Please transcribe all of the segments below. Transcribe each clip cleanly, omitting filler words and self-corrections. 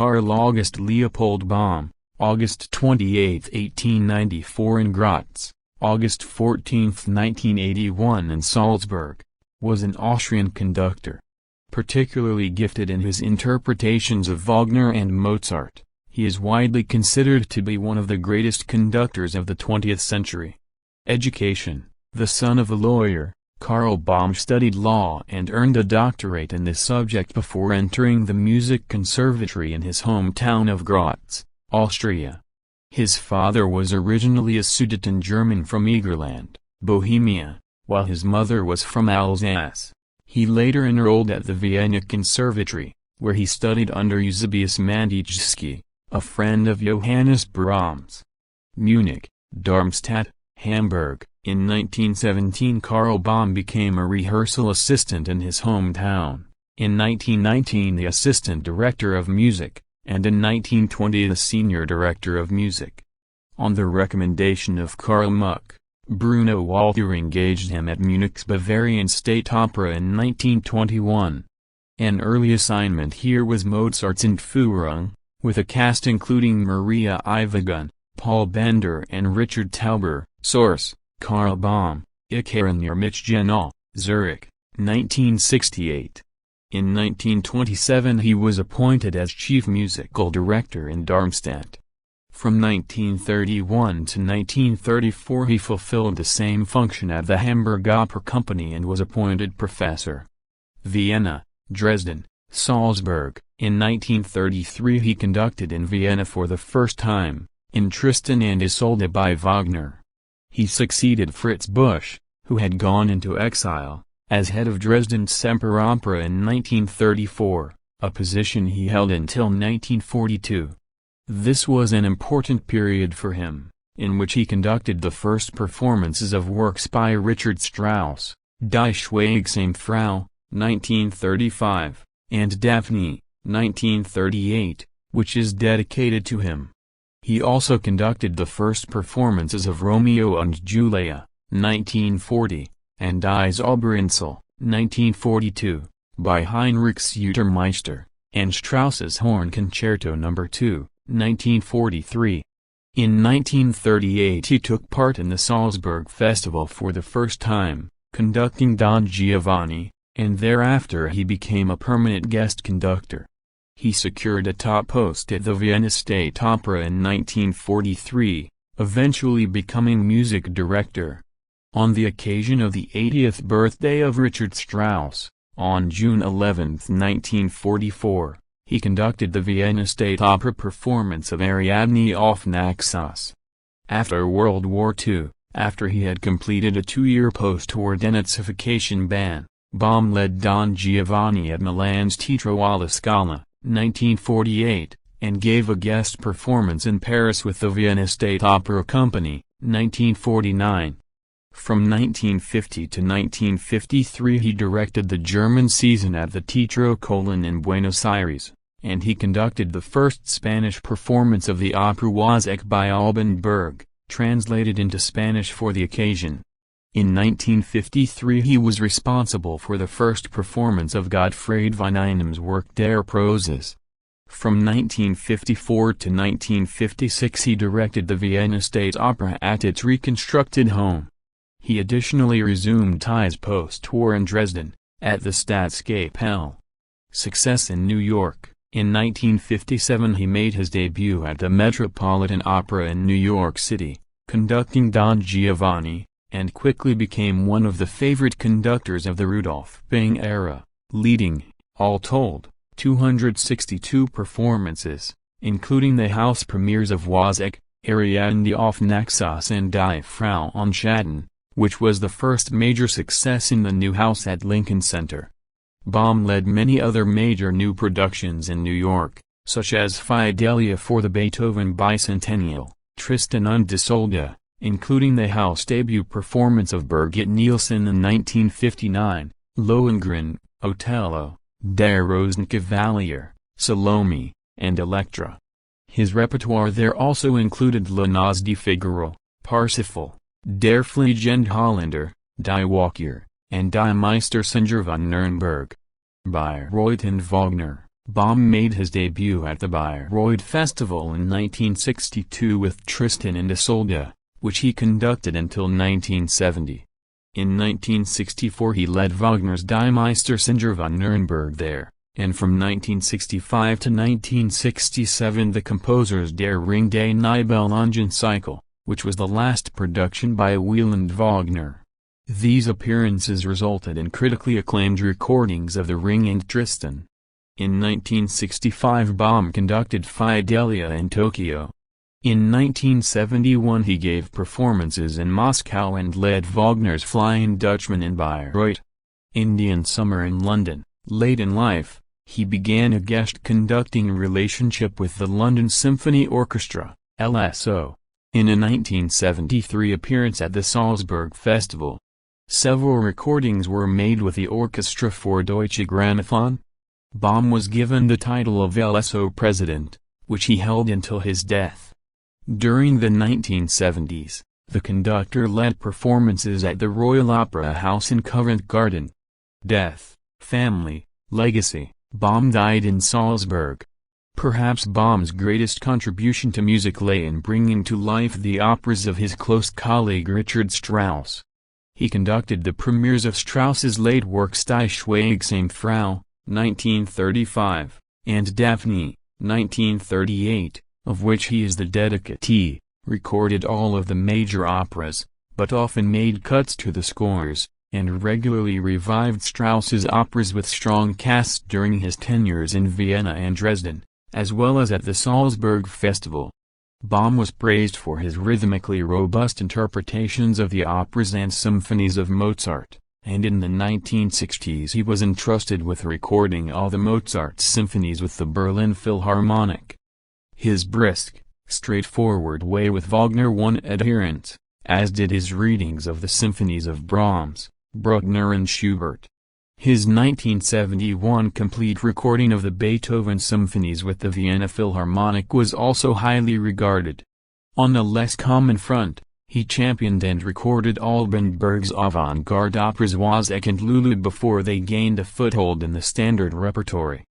Karl August Leopold Böhm, August 28, 1894 in Graz, August 14, 1981 in Salzburg, was an Austrian conductor. Particularly gifted in his interpretations of Wagner and Mozart, he is widely considered to be one of the greatest conductors of the 20th century. Education: the son of a lawyer, Karl Böhm studied law and earned a doctorate in this subject before entering the music conservatory in his hometown of Graz, Austria. His father was originally a Sudeten German from Egerland, Bohemia, while his mother was from Alsace. He later enrolled at the Vienna Conservatory, where he studied under Eusebius Mandichski, a friend of Johannes Brahms. Munich, Darmstadt, Hamburg. In 1917 Karl Böhm became a rehearsal assistant in his hometown, in 1919 the assistant director of music, and in 1920 the senior director of music. On the recommendation of Karl Muck, Bruno Walter engaged him at Munich's Bavarian State Opera in 1921. An early assignment here was Mozart's Entführung, with a cast including Maria Ivagun, Paul Bender and Richard Tauber. Source: Karl Böhm, Ich erinnere mich genau, Zurich, 1968. In 1927 he was appointed as chief musical director in Darmstadt. From 1931 to 1934 he fulfilled the same function at the Hamburg Opera Company and was appointed professor. Vienna, Dresden, Salzburg. In 1933 he conducted in Vienna for the first time, in Tristan and Isolde by Wagner. He succeeded Fritz Busch, who had gone into exile, as head of Dresden's Semperopera in 1934, a position he held until 1942. This was an important period for him, in which he conducted the first performances of works by Richard Strauss, Die Schweigsame Frau, 1935, and Daphne, 1938, which is dedicated to him. He also conducted the first performances of Romeo and Julia, 1940, and Die Zaubereninsel, 1942, by Heinrich Sutermeister, and Strauss's Horn Concerto No. 2, 1943. In 1938 he took part in the Salzburg Festival for the first time, conducting Don Giovanni, and thereafter he became a permanent guest conductor. He secured a top post at the Vienna State Opera in 1943, eventually becoming music director. On the occasion of the 80th birthday of Richard Strauss, on June 11, 1944, he conducted the Vienna State Opera performance of Ariadne auf Naxos. After World War II, after he had completed a 2-year post-war denazification ban, Böhm led Don Giovanni at Milan's Teatro alla Scala, 1948, and gave a guest performance in Paris with the Vienna State Opera Company, 1949. From 1950 to 1953 he directed the German season at the Teatro Colón in Buenos Aires, and he conducted the first Spanish performance of the opera Wozzeck by Alban Berg, translated into Spanish for the occasion. In 1953 he was responsible for the first performance of Gottfried von Einem's work Der Prozess. From 1954 to 1956 he directed the Vienna State Opera at its reconstructed home. He additionally resumed ties post-war in Dresden, at the Staatskapelle. Success in New York. In 1957 he made his debut at the Metropolitan Opera in New York City, conducting Don Giovanni, and quickly became one of the favorite conductors of the Rudolf Bing era, leading, all told, 262 performances, including the house premieres of Wozzeck, Ariadne auf Naxos and Die Frau on Schatten, which was the first major success in the new house at Lincoln Center. Böhm led many other major new productions in New York, such as Fidelia for the Beethoven Bicentennial, Tristan und Isolde, including the house debut performance of Birgit Nilsson in 1959, Lohengrin, Otello, Der Rosenkavalier, Salome, and Elektra. His repertoire there also included La Noce di Figaro, Parsifal, Der Fliegende Holländer, Die Walküre, and Die Meistersinger von Nürnberg. Bayreuth and Wagner. Böhm made his debut at the Bayreuth Festival in 1962 with Tristan and Isolde, which he conducted until 1970. In 1964 he led Wagner's Die Meistersinger von Nuremberg there, and from 1965 to 1967 the composer's Der Ring des Nibelungen cycle, which was the last production by Wieland Wagner. These appearances resulted in critically acclaimed recordings of The Ring and Tristan. In 1965 Böhm conducted Fidelia in Tokyo. In 1971 he gave performances in Moscow and led Wagner's Flying Dutchman in Bayreuth. Indian Summer in London. Late in life, he began a guest conducting relationship with the London Symphony Orchestra, LSO, in a 1973 appearance at the Salzburg Festival. Several recordings were made with the Orchestra for Deutsche Grammophon. Böhm was given the title of LSO president, which he held until his death. During the 1970s, the conductor led performances at the Royal Opera House in Covent Garden. Death, family, legacy. Böhm died in Salzburg. Perhaps Böhm's greatest contribution to music lay in bringing to life the operas of his close colleague Richard Strauss. He conducted the premieres of Strauss's late works Die Schweigsame Frau, 1935, and Daphne, 1938, of which he is the dedicatee, recorded all of the major operas, but often made cuts to the scores, and regularly revived Strauss's operas with strong casts during his tenures in Vienna and Dresden, as well as at the Salzburg Festival. Böhm was praised for his rhythmically robust interpretations of the operas and symphonies of Mozart, and in the 1960s he was entrusted with recording all the Mozart symphonies with the Berlin Philharmonic. His brisk, straightforward way with Wagner won adherents, as did his readings of the symphonies of Brahms, Bruckner and Schubert. His 1971 complete recording of the Beethoven symphonies with the Vienna Philharmonic was also highly regarded. On a less common front, he championed and recorded Alban Berg's avant-garde operas Wozzeck and Lulu before they gained a foothold in the standard repertory.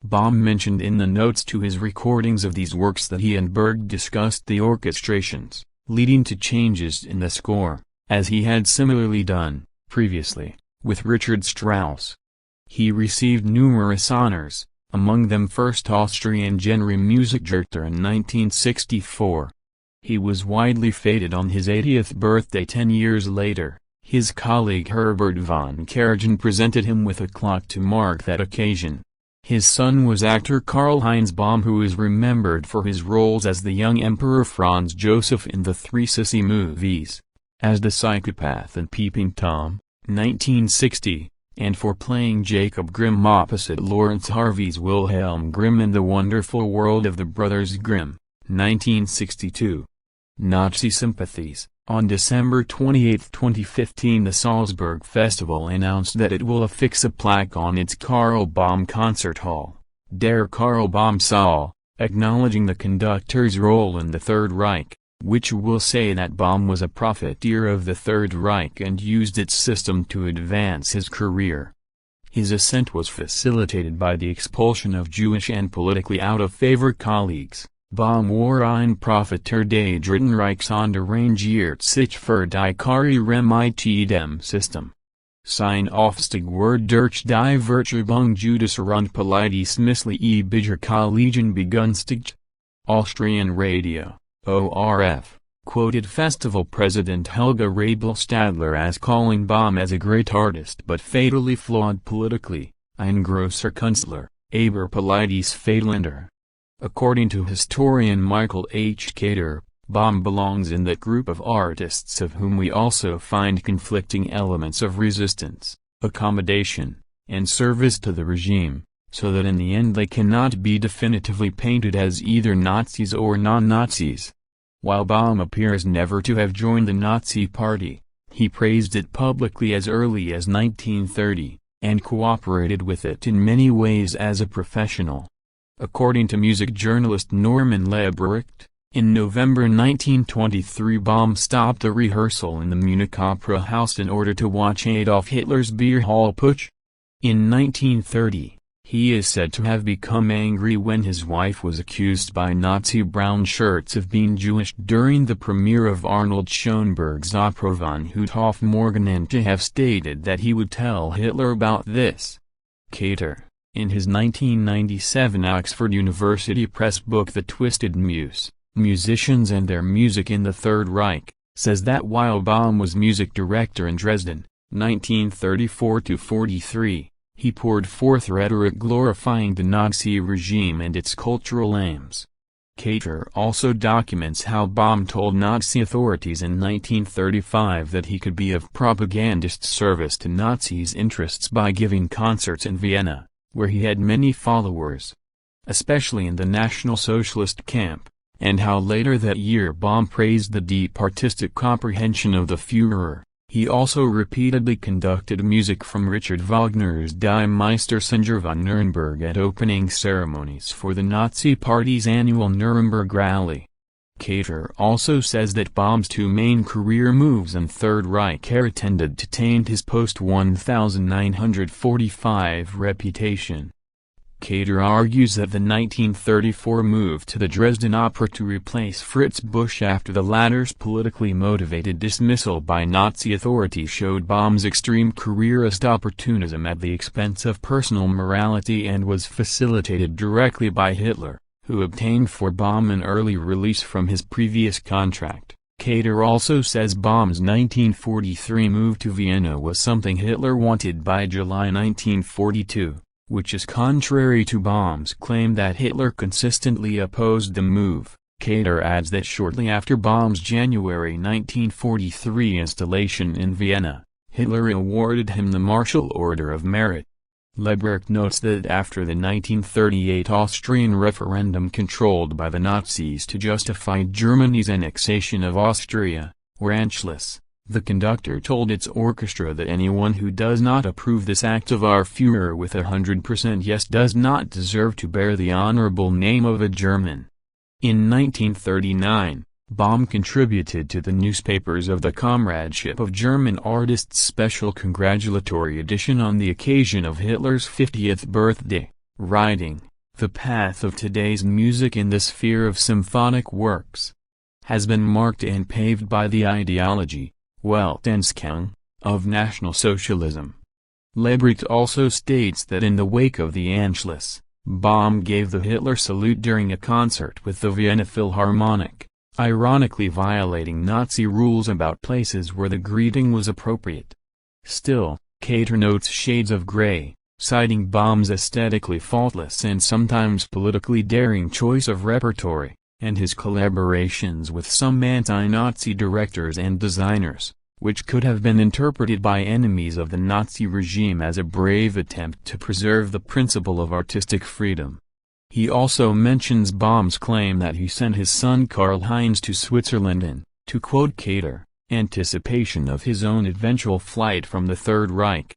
Böhm mentioned in the notes to his recordings of these works that he and Berg discussed the orchestrations, leading to changes in the score, as he had similarly done, previously, with Richard Strauss. He received numerous honors, among them first Austrian Genre Musikgürtel in 1964. He was widely feted on his 80th birthday 10 years later. His colleague Herbert von Karajan presented him with a clock to mark that occasion. His son was actor Karl-Heinz Böhm, who is remembered for his roles as the young Emperor Franz Joseph in the Three Sissy movies, as the psychopath in Peeping Tom, 1960, and for playing Jacob Grimm opposite Lawrence Harvey's Wilhelm Grimm in The Wonderful World of the Brothers Grimm, 1962. Nazi sympathies. On December 28, 2015, the Salzburg Festival announced that it will affix a plaque on its Karl Böhm concert hall, Der Karl Böhm Saal, acknowledging the conductor's role in the Third Reich, which will say that Böhm was a profiteer of the Third Reich and used its system to advance his career. His ascent was facilitated by the expulsion of Jewish and politically out-of-favor colleagues. Böhm war ein Profiteer des Dritten Reichs und arrangiert sich für die Karriere mit dem System. Sein Aufstieg wurde durch die Vertreibung jüdischer und politischer Kollegen begünstigt. Austrian Radio, ORF, quoted festival president Helga Rabel-Stadler as calling Böhm as a great artist but fatally flawed politically, ein großer Künstler, aber politisch fehlender. According to historian Michael H. Cater, Böhm belongs in that group of artists of whom we also find conflicting elements of resistance, accommodation, and service to the regime, so that in the end they cannot be definitively painted as either Nazis or non-Nazis. While Böhm appears never to have joined the Nazi Party, he praised it publicly as early as 1930, and cooperated with it in many ways as a professional. According to music journalist Norman Lebrecht, in November 1923 Böhm stopped a rehearsal in the Munich Opera House in order to watch Adolf Hitler's Beer Hall Putsch. In 1930, He is said to have become angry when his wife was accused by Nazi brown shirts of being Jewish during the premiere of Arnold Schoenberg's opera Von Hut Morgen, and to have stated that he would tell Hitler about this. Kater, in his 1997 Oxford University Press book The Twisted Muse, Musicians and Their Music in the Third Reich, says that while Böhm was music director in Dresden, 1934–43, he poured forth rhetoric glorifying the Nazi regime and its cultural aims. Kater also documents how Böhm told Nazi authorities in 1935 that he could be of propagandist service to Nazis' interests by giving concerts in Vienna, where he had many followers, especially in the National Socialist camp, and how later that year Böhm praised the deep artistic comprehension of the Führer. He also repeatedly conducted music from Richard Wagner's Die Meistersinger von Nuremberg at opening ceremonies for the Nazi Party's annual Nuremberg rally. Kater also says that Böhm's two main career moves in Third Reich era tended to taint his post-1945 reputation. Kater argues that the 1934 move to the Dresden Opera to replace Fritz Busch after the latter's politically motivated dismissal by Nazi authorities showed Böhm's extreme careerist opportunism at the expense of personal morality and was facilitated directly by Hitler, who obtained for Böhm an early release from his previous contract. Kater also says Böhm's 1943 move to Vienna was something Hitler wanted by July 1942. Which is contrary to Böhm's claim that Hitler consistently opposed the move. Kater adds that shortly after Böhm's January 1943 installation in Vienna, Hitler awarded him the Marshal Order of Merit. Lebrecht notes that after the 1938 Austrian referendum controlled by the Nazis to justify Germany's annexation of Austria, or Anschluss, the conductor told its orchestra that anyone who does not approve this act of our Führer with 100% yes does not deserve to bear the honorable name of a German. In 1939, Böhm contributed to the newspapers of the Comradeship of German Artists' special congratulatory edition on the occasion of Hitler's 50th birthday, writing, "The path of today's music in the sphere of symphonic works has been marked and paved by the ideology, Weltanschauung, of National Socialism." Lebrecht also states that in the wake of the Anschluss, Böhm gave the Hitler salute during a concert with the Vienna Philharmonic, ironically violating Nazi rules about places where the greeting was appropriate. Still, Kater notes shades of gray, citing Böhm's aesthetically faultless and sometimes politically daring choice of repertory, and his collaborations with some anti-Nazi directors and designers, which could have been interpreted by enemies of the Nazi regime as a brave attempt to preserve the principle of artistic freedom. He also mentions Böhm's claim that he sent his son Karl-Heinz to Switzerland in, to quote Kater, anticipation of his own eventual flight from the Third Reich.